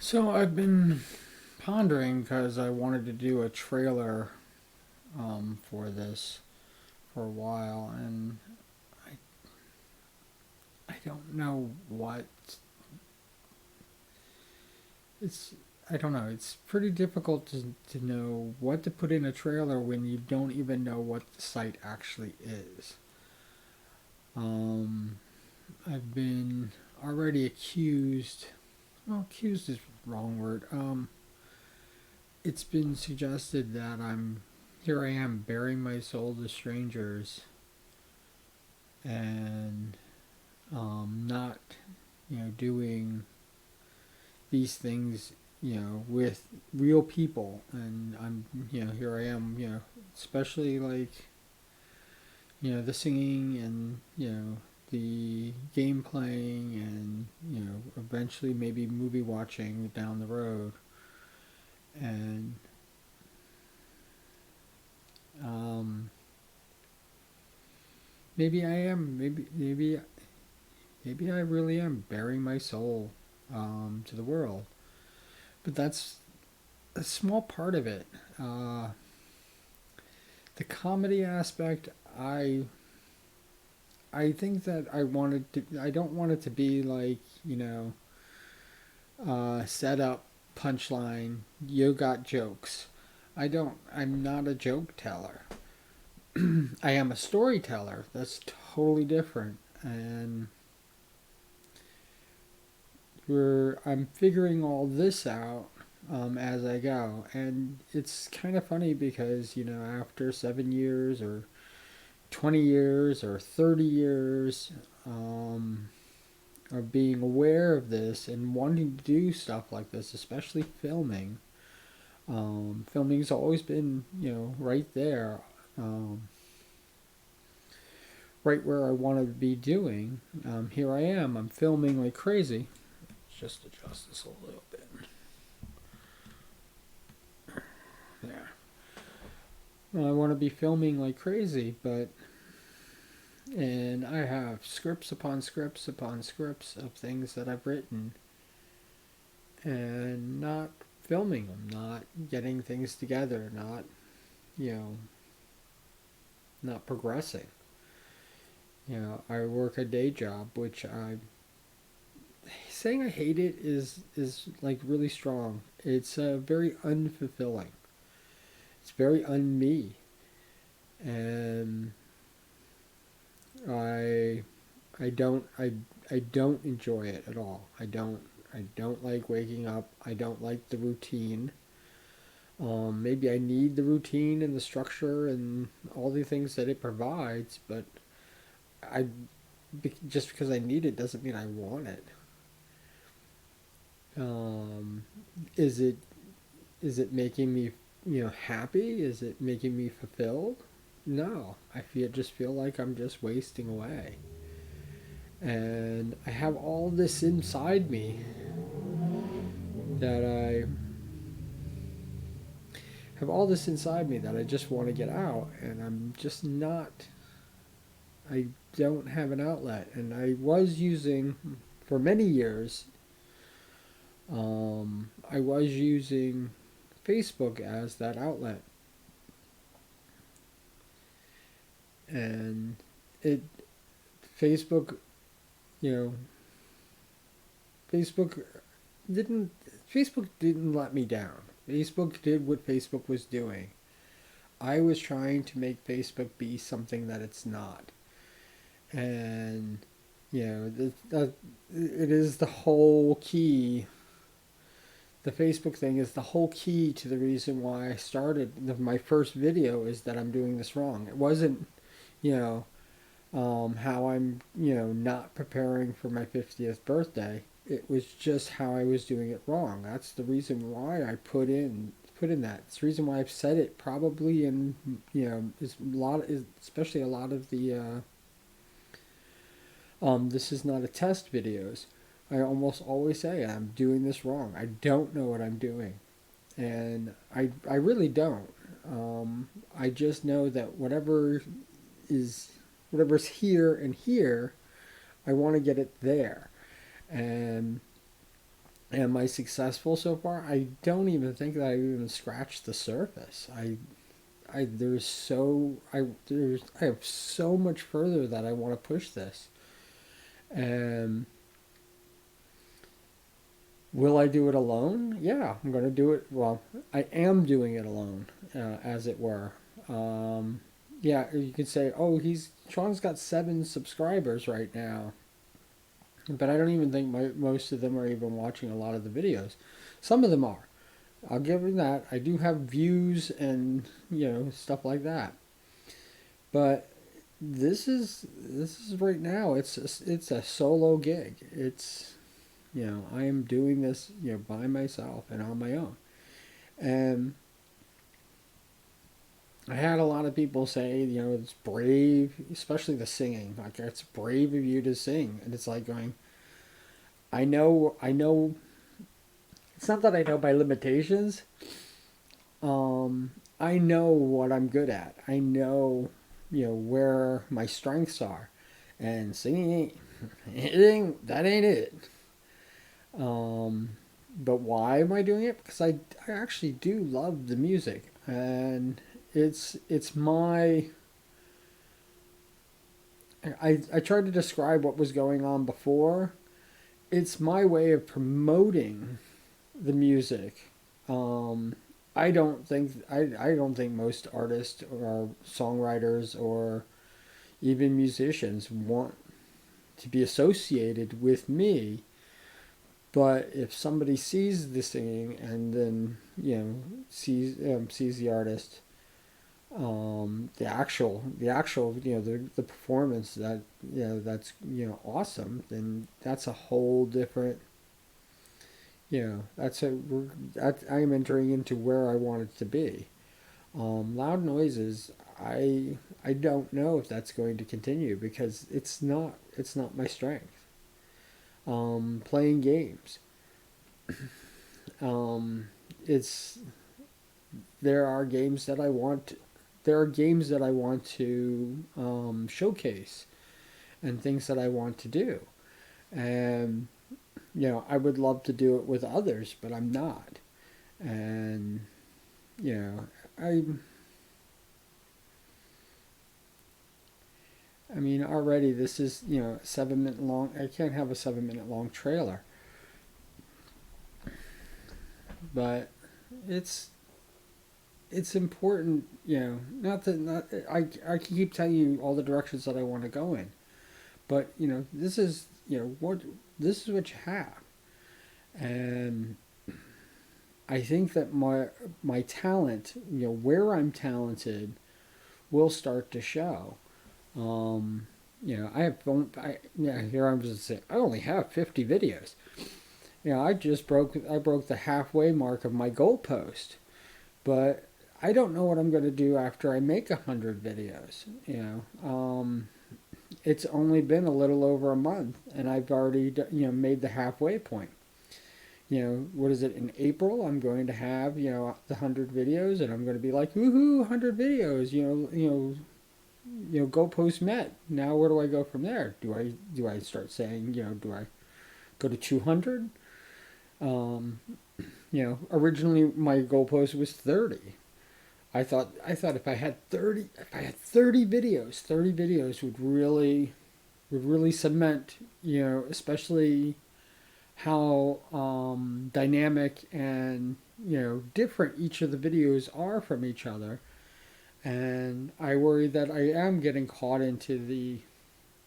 So I've been pondering because I wanted to do a trailer for this for a while, and I I don't know what it's. I don't know. It's pretty difficult to know what to put in a trailer when you don't even know what the site actually is. Um, I've been already accused. Well, accused is the wrong word. It's been suggested that here I am bearing my soul to strangers and not doing these things with real people, and I'm here I am, especially like the singing and the game playing, and eventually maybe movie watching down the road. And um, maybe I am, maybe I really am bearing my soul to the world. But that's a small part of it. The comedy aspect, I think that I don't want it to be like set up punchline. You got jokes. I'm not a joke teller. I am a storyteller. That's totally different. And I'm figuring all this out as I go, and it's kind of funny because after 7 years or 20 years or 30 years of being aware of this and wanting to do stuff like this, especially filming. Filming's always been right there, um, right where I wanted to be doing. Here I am. I'm filming like crazy. Let's just adjust this a little bit. There. Well, I want to be filming like crazy, and I have scripts upon scripts upon scripts of things that I've written, and not filming them, not getting things together, you know, not progressing. I work a day job, which I saying I hate it is like really strong. It's very unfulfilling. It's very un-me, and I I don't enjoy it at all. I don't like waking up. I don't like the routine. Maybe I need the routine and the structure and all the things that it provides, but I just because I need it doesn't mean I want it. Um, is it is it making me happy? Is it making me fulfilled? No, just feel like I'm just wasting away. And I have all this inside me that I just want to get out, and I'm just not. I don't have an outlet, and I was using for many years. I was using Facebook as that outlet, and it Facebook, you know, Facebook didn't Facebook didn't let me down. Facebook did what Facebook was doing. I was trying to make Facebook be something that it's not, and it is the whole key. The Facebook thing is the whole key to the reason why I started my first video is that I'm doing this wrong. It wasn't, you know, how I'm, not preparing for my 50th birthday. It was just how I was doing it wrong. That's the reason why I put in that. It's the reason why I've said it probably in, is a lot, is especially a lot of the this is not a test videos. I almost always say I'm doing this wrong. I don't know what I'm doing, and I really don't. I just know that is whatever's here and here, I want to get it there, and Am I successful so far? I don't even think that I've even scratched the surface. I have so much further that I want to push this. And will I do it alone? Yeah, I'm going to do it. Well, I am doing it alone, as it were. Um, yeah, you could say, oh, Sean's got 7 subscribers right now, but I don't even think most of them are even watching a lot of the videos. Some of them are. I'll give him that. I do have views and stuff like that. But this is right now. It's a solo gig. I am doing this by myself and on my own. And I had a lot of people say it's brave, especially the singing. Like it's brave of you to sing, and it's like going. I know. It's not that I know my limitations. I know what I'm good at. I know, where my strengths are, and singing that ain't it. Um, but why am I doing it? Because I actually do love the music, and it's my. I tried to describe what was going on before. It's my way of promoting the music. Um, I don't think most artists or songwriters or even musicians want to be associated with me. But if somebody sees the singing and then sees the artist, the actual the performance that's awesome, then that's a whole different. I am entering into where I want it to be. Loud noises, I don't know if that's going to continue because it's not my strength. Playing games, um, it's there are games that I want. There are games that I want to showcase and things that I want to do, and I would love to do it with others, but I'm not. And you know, I I mean already this is 7 minute long. I can't have a 7 minute long trailer, but it's it's important. Not that not I keep telling you all the directions that I want to go in, but this is what you have, and I think that my talent, where I'm talented, will start to show. I have here I'm just saying I only have 50 videos. I broke the halfway mark of my goalpost, but I don't know what I'm going to do after I make 100 videos. It's only been a little over a month, and I've already made the halfway point. What is it, in April? I'm going to have the 100 videos, and I'm going to be like, woohoo, 100 videos. Goalpost met. Now where do I go from there? Do I start saying do I go to 200? Originally my goalpost was 30. I thought if I had 30 videos, 30 videos would really cement, especially how dynamic and different each of the videos are from each other. And I worry that I am getting caught into the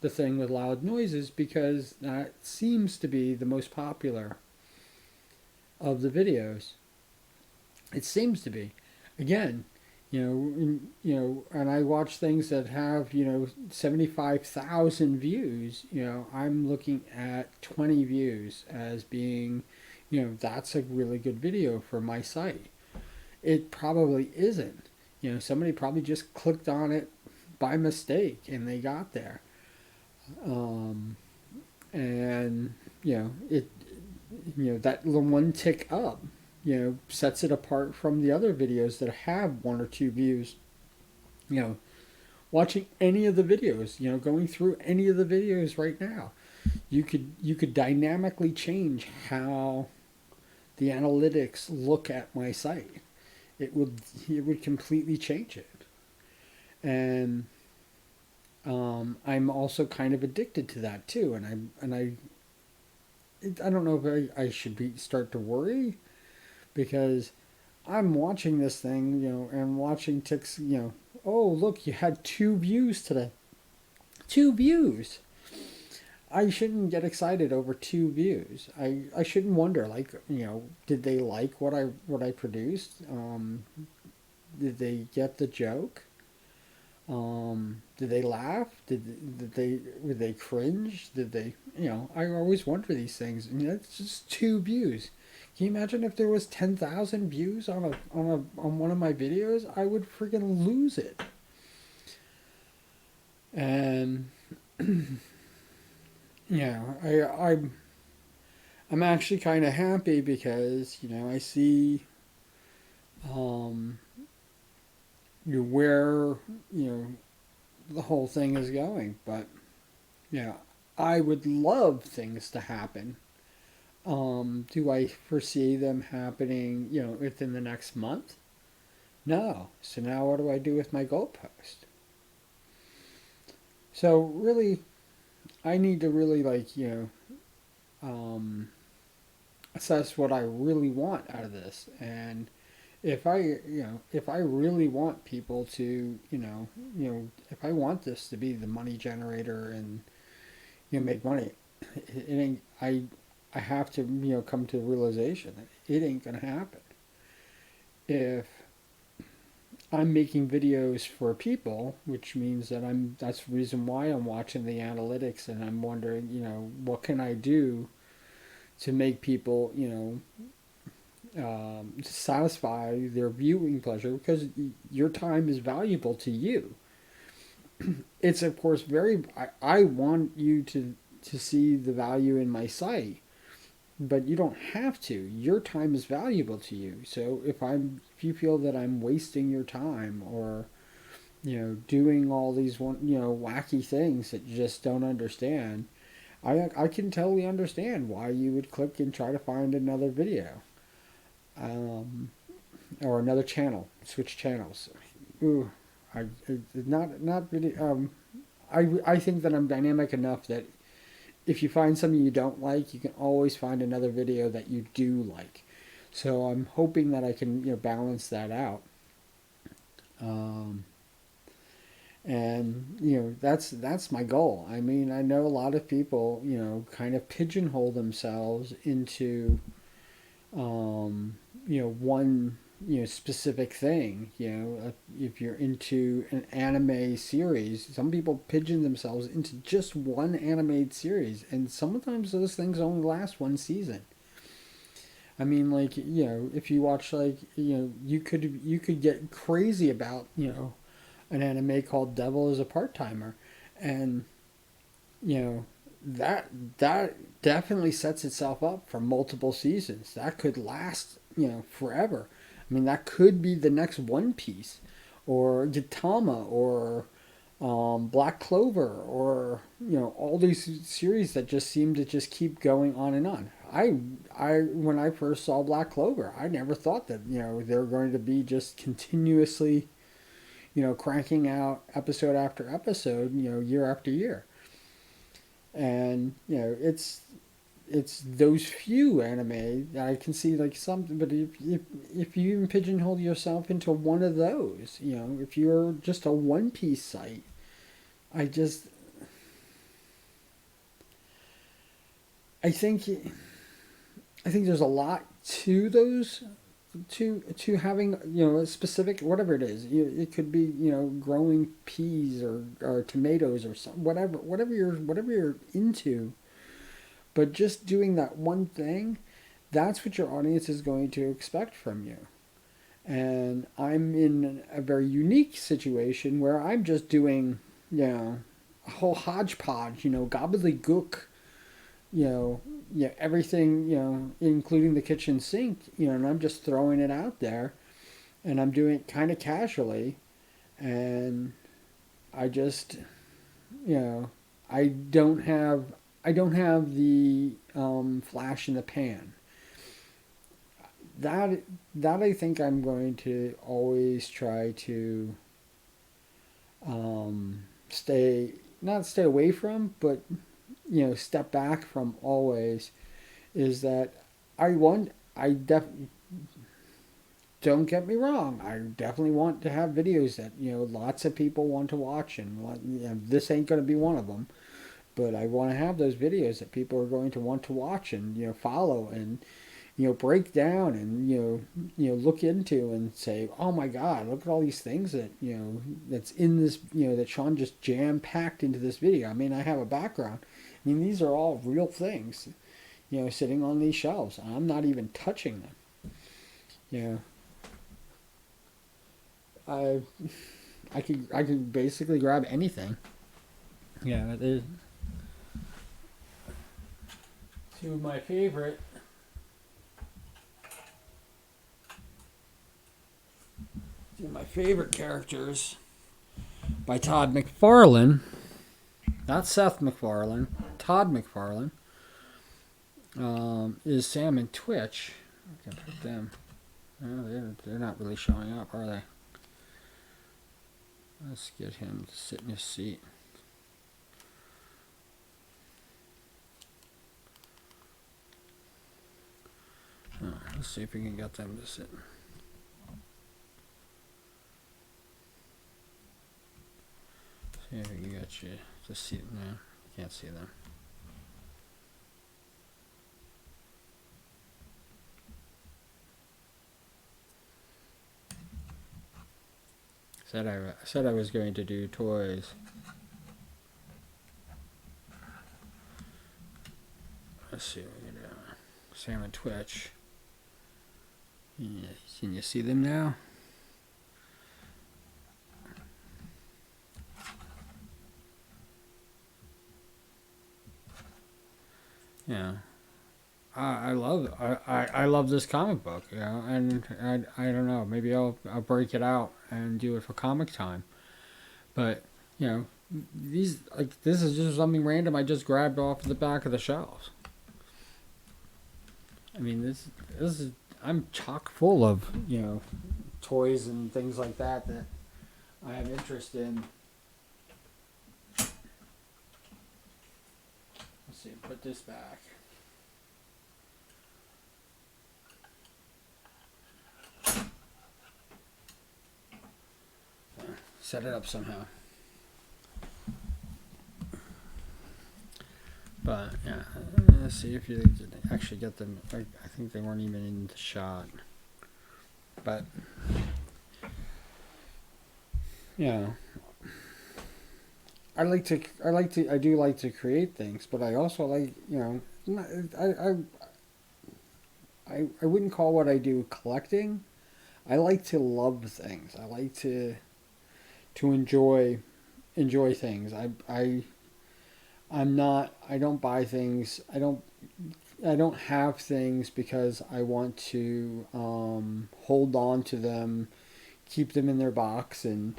thing with loud noises because that seems to be the most popular of the videos. It seems to be. Again, and I watch things that have 75,000 views. I'm looking at 20 views as being, that's a really good video for my site. It probably isn't. Somebody probably just clicked on it by mistake and they got there. Um, and it that little one tick up sets it apart from the other videos that have 1 or 2 views. you know Watching any of the videos, going through any of the videos right now, you could dynamically change how the analytics look at my site. It would completely change it. And I'm also kind of addicted to that too. I don't know if I should start to worry, because I'm watching this thing, and watching ticks, oh, look, you had 2 views today. 2 views. I shouldn't get excited over 2 views. I shouldn't wonder, like, did they like what I produced? Did they get the joke? Did they laugh? Did they cringe? Did they, I always wonder these things. And it's just 2 views. Can you imagine if there was 10,000 views on one of my videos? I would freaking lose it. And I'm actually kind of happy because I see where the whole thing is going. But I would love things to happen. Do I foresee them happening within the next month? No. So now what do I do with my goalpost? So really, I need to really, like, um, assess what I really want out of this. And if I really want people to, if I want this to be the money generator and make money, it ain't. I have to come to the realization that it ain't gonna happen. If I'm making videos for people, which means that that's the reason why I'm watching the analytics, and I'm wondering, what can I do to make people, satisfy their viewing pleasure, because your time is valuable to you. It's, of course, I want you to see the value in my site, but you don't have to. Your time is valuable to you. So if you feel that I'm wasting your time, or doing all these wacky things that you just don't understand, I can totally understand why you would click and try to find another video, or another channel, switch channels. Ooh, not video. I think that I'm dynamic enough that if you find something you don't like, you can always find another video that you do like. So I'm hoping that I can balance that out. Um, and that's my goal. I mean, I know a lot of people kind of pigeonhole themselves into one specific thing. If you're into an anime series, some people pigeon themselves into just one animated series, and sometimes those things only last one season. I mean, like, if you watch, like, you could get crazy about an anime called Devil is a Part Timer, and you know that definitely sets itself up for multiple seasons. That could last forever. I mean, that could be the next One Piece, or Gintama, or Black Clover, or all these series that just seem to just keep going on and on. I when I first saw Black Clover, I never thought that they were going to be just continuously cranking out episode after episode, year after year. And it's those few anime that I can see, like, something. But if you even pigeonhole yourself into one of those, if you're just a One Piece site, I just I think I think there's a lot to those, to having a specific, whatever it is. It could be growing peas, or tomatoes, or some, whatever you're into. But just doing that one thing, that's what your audience is going to expect from you. And I'm in a very unique situation where I'm just doing a whole hodgepodge, gobbledygook, everything, including the kitchen sink, and I'm just throwing it out there, and I'm doing it kind of casually, and I just, you know, I don't have, I don't have the flash in the pan. that that I think I'm going to always try to stay, not stay away from, but step back from always, is that I don't get me wrong, I definitely want to have videos that lots of people want to watch, and this ain't going to be one of them. But I want to have those videos that people are going to want to watch and follow, and break down, and look into and say, oh my God, look at all these things that that's in this, that Sean just jam packed into this video. I mean, I have a background. I mean, these are all real things, sitting on these shelves. I'm not even touching them. You know, I I could basically grab anything. Yeah, there's two of my favorite. Two of my favorite characters by Todd McFarlane. Not Seth MacFarlane. Todd McFarlane. Is Sam and Twitch. I can put them. Oh, they're not really showing up, are they? Let's get him to sit in his seat. Oh, let's see if we can get them to sit. See if we can get you to see them now. Can't see them. Said I was going to do toys. Let's see what we can do. Sam and Twitch. Yeah, can you see them now? Yeah. I love this comic book, and I don't know, maybe I'll break it out and do it for comic time, but this is just something random I just grabbed off the back of the shelves. I mean, this is, I'm chock full of toys and things like that I have interest in. Let's see, put this back. Set it up somehow. But yeah, let's see if you actually get them. I think they weren't even in the shot. But yeah, I do like to create things, but I also like I wouldn't call what I do collecting. I like to love things. I like to enjoy things. I'm not, I don't buy things. I don't have things because I want to hold on to them, keep them in their box, and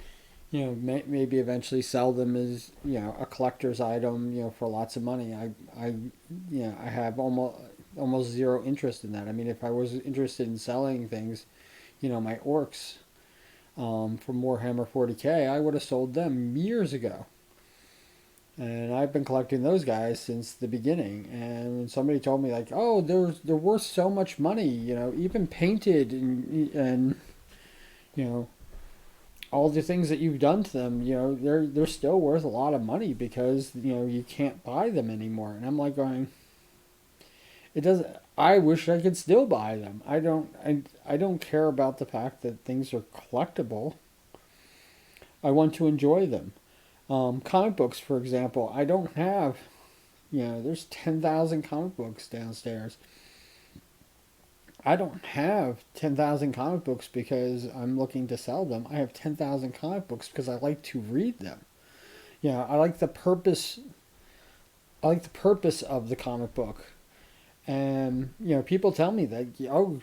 maybe eventually sell them as a collector's item for lots of money. I have almost zero interest in that. I mean, if I was interested in selling things, my orcs from Warhammer 40K, I would have sold them years ago. And I've been collecting those guys since the beginning. And when somebody told me like, oh, they're worth so much money, even painted, and all the things that you've done to them, they're still worth a lot of money because you can't buy them anymore. And I'm like going, it doesn't. I wish I could still buy them. I don't care about the fact that things are collectible. I want to enjoy them. Comic books, for example, I don't have, there's 10,000 comic books downstairs. I don't have 10,000 comic books because I'm looking to sell them. I have 10,000 comic books because I like to read them. I like the purpose. I like the purpose of the comic book. And people tell me that, oh,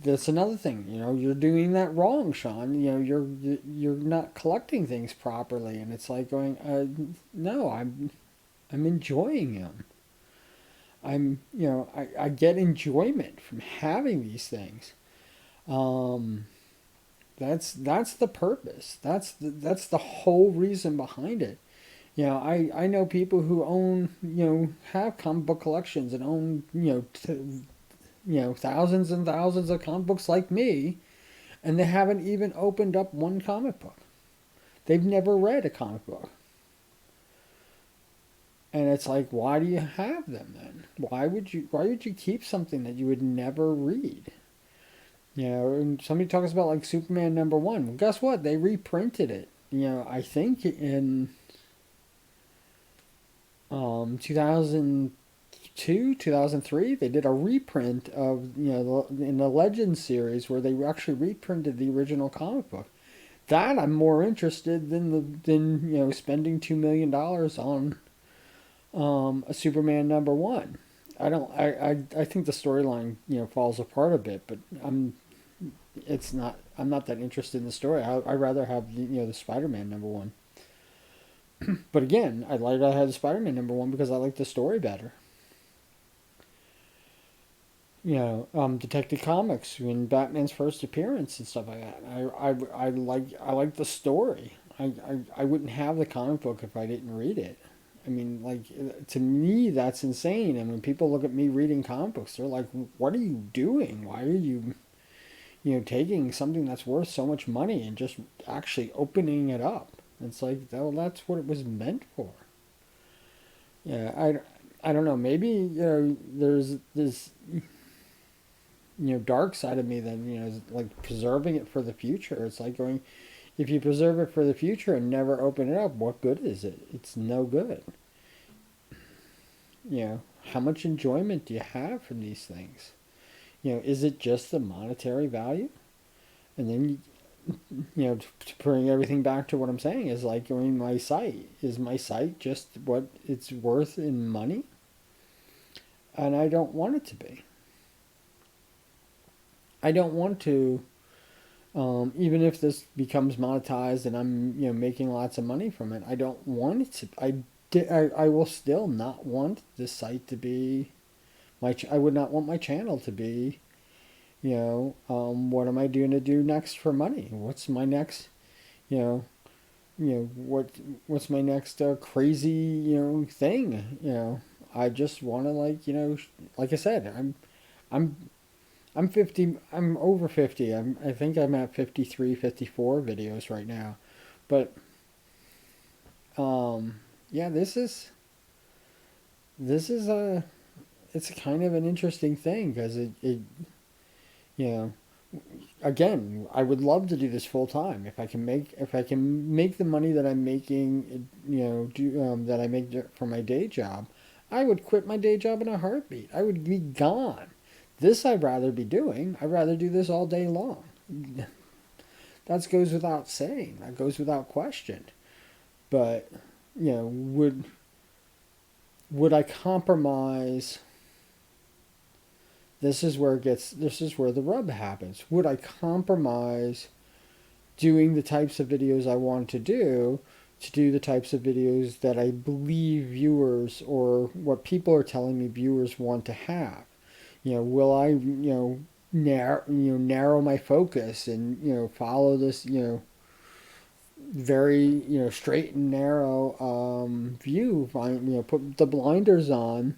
that's another thing. You're doing that wrong, Sean. You're not collecting things properly, and it's like going, no, I'm enjoying them. I get enjoyment from having these things. Um, that's the purpose. That's the whole reason behind it. I know people who own, have comic book collections and own, thousands and thousands of comic books like me, and they haven't even opened up one comic book. They've never read a comic book. And it's like, why do you have them then? Why would you keep something that you would never read? And somebody talks about like Superman #1. Well, guess what? They reprinted it. I think in 2002, 2003, they did a reprint of, in the Legends series where they actually reprinted the original comic book. That I'm more interested than spending $2 million on a Superman #1. I don't. I think the storyline falls apart a bit, but it's not. I'm not that interested in the story. I'd rather have the Spider-Man #1. But again, I had the Spider-Man #1 because I like the story better. Detective Comics in Batman's first appearance and stuff like that. I like the story. I wouldn't have the comic book if I didn't read it. I mean, like, to me, that's insane. And when people look at me reading comic books, they're like, "What are you doing? Why are you, taking something that's worth so much money and just actually opening it up?" It's like, well, that's what it was meant for. Yeah, I don't know. Maybe there's this dark side of me that is like preserving it for the future. It's like going, if you preserve it for the future and never open it up, what good is it? It's no good. How much enjoyment do you have from these things? Is it just the monetary value? And then to bring everything back to what I'm saying is like going, my site is my site just what it's worth in money, and I don't want it to be. I don't want to. Even if this becomes monetized and I'm making lots of money from it, I don't want it to. I will still not want this site to be I would not want my channel to be. What am I doing to do next for money? What's my next? You know, what's my next crazy thing? I just want to, like, like I said, I'm I'm 50. I'm over 50. I think I'm at 53, 54 videos right now. But yeah, this is a it's kind of an interesting thing because it you know again, I would love to do this full time if I can make the money that I'm making, that I make for my day job. I would quit my day job in a heartbeat. I would be gone. This I'd rather be doing. I'd rather do this all day long. That goes without saying. That goes without question. But would I compromise? This is where the rub happens. Would I compromise doing the types of videos I want to do the types of videos that I believe viewers, or what people are telling me viewers want to have? Will I, narrow my focus and, follow this, very, straight and narrow view, put the blinders on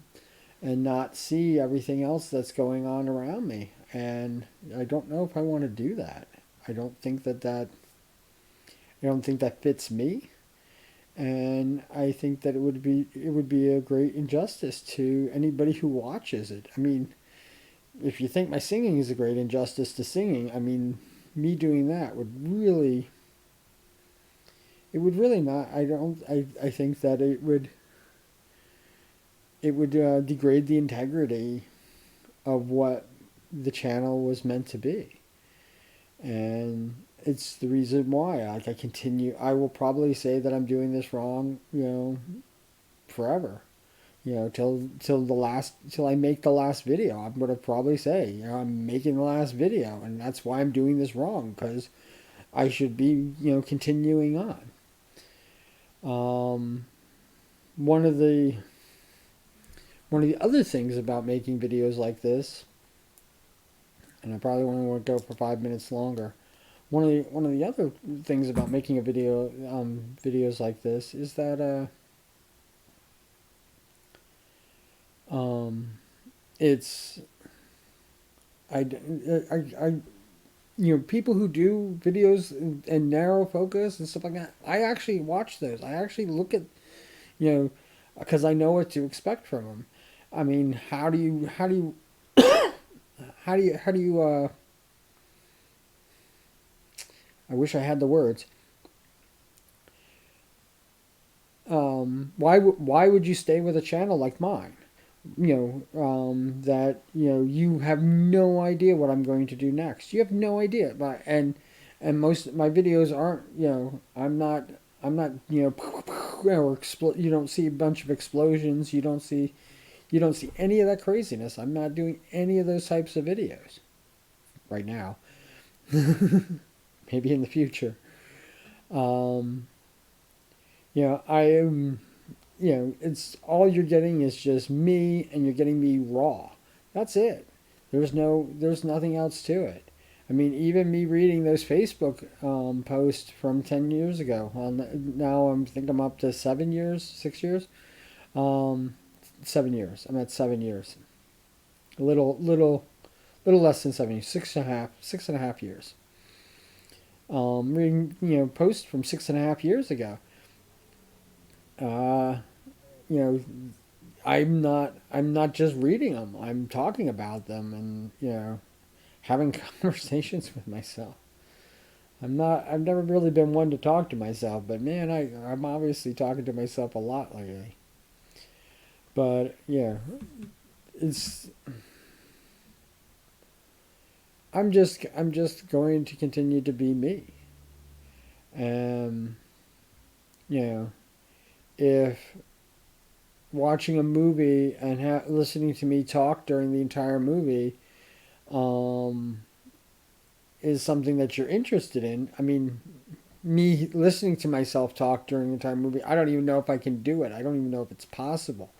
and not see everything else that's going on around me. And I don't know if I want to do that. I don't think I don't think that fits me, and I think that it would be a great injustice to anybody who watches it. I mean, if you think my singing is a great injustice to singing, I mean, me doing that would really not. I don't. I think that it would degrade the integrity of what the channel was meant to be, and it's the reason why, like, I continue. I will probably say that I'm doing this wrong, forever. Till I make the last video. I'm gonna probably say, I'm making the last video, and that's why I'm doing this wrong, because I should be, continuing on. Um, one of the one of the other things about making videos like this and I probably only want to go for 5 minutes longer. One of the other things about making a video, videos like this, is that um, it's I people who do videos and narrow focus and stuff like that. I actually watch those. I actually look at, you know, because I know what to expect from them. I mean, how do you I wish I had the words. Why would you stay with a channel like mine? That you have no idea what I'm going to do next. You have no idea, and most of my videos aren't. I'm not or you don't see a bunch of explosions. You don't see any of that craziness. I'm not doing any of those types of videos right now. Maybe in the future. Um, I am. It's all you're getting is just me, and you're getting me raw. That's it. There's nothing else to it. I mean, even me reading those Facebook posts from 10 years ago. Now think I'm up to 7 years, 6 years, um, 7 years. I'm at 7 years. A little less than 7 years. 6.5 years. Reading posts from 6.5 years ago. Uh, you know, I'm not just reading them. I'm talking about them, and having conversations with myself. I've never really been one to talk to myself, but man, I'm obviously talking to myself a lot lately. But yeah, it's I'm just going to continue to be me. And you know, if watching a movie and listening to me talk during the entire movie um, is something that you're interested in. I mean, me listening to myself talk during the entire movie, I don't even know if I can do it. I don't even know if it's possible.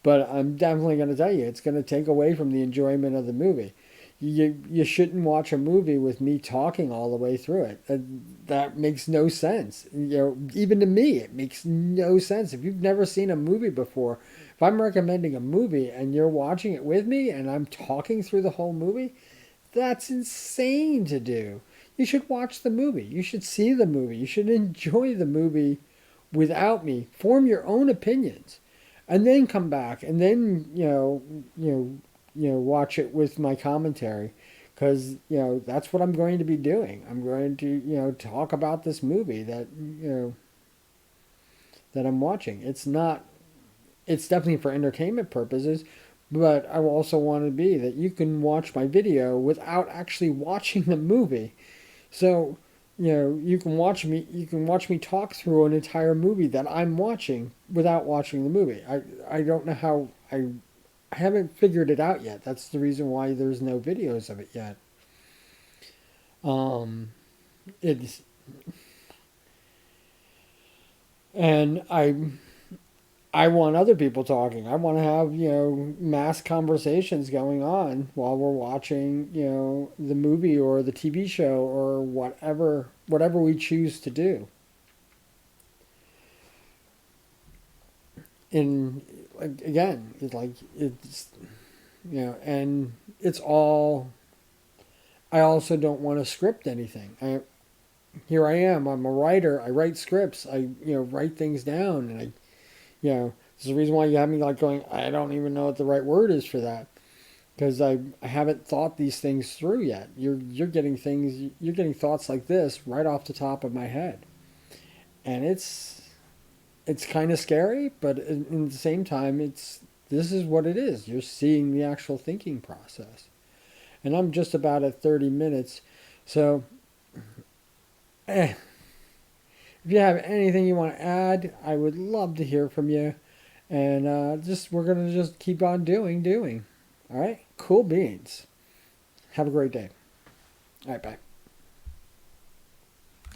But I'm definitely going to tell you, it's going to take away from the enjoyment of the movie. You shouldn't watch a movie with me talking all the way through it. That makes no sense. Even to me, it makes no sense. If you've never seen a movie before, if I'm recommending a movie and you're watching it with me and I'm talking through the whole movie, that's insane to do. You should watch the movie. You should see the movie. You should enjoy the movie without me. Form your own opinions, and then come back, and then watch it with my commentary, because that's what I'm going to be doing. I'm going to talk about this movie that I'm watching. It's definitely for entertainment purposes, but I also want to be that you can watch my video without actually watching the movie. So, you can watch me talk through an entire movie that I'm watching without watching the movie. I don't know how I haven't figured it out yet. That's the reason why there's no videos of it yet. Um, it's and I want other people talking. I want to have, mass conversations going on while we're watching, the movie or the TV show or whatever we choose to do. And like, again, and it's all. I also don't want to script anything. Here I am. I'm a writer. I write scripts. I write things down, and there's a reason why you have me like going, I don't even know what the right word is for that, because I haven't thought these things through yet. You're getting thoughts like this right off the top of my head, and it's kind of scary, but in the same time, this is what it is. You're seeing the actual thinking process, and I'm just about at 30 minutes, so if you have anything you want to add, I would love to hear from you. And just we're gonna just keep on doing. All right, cool beans. Have a great day. All right, bye.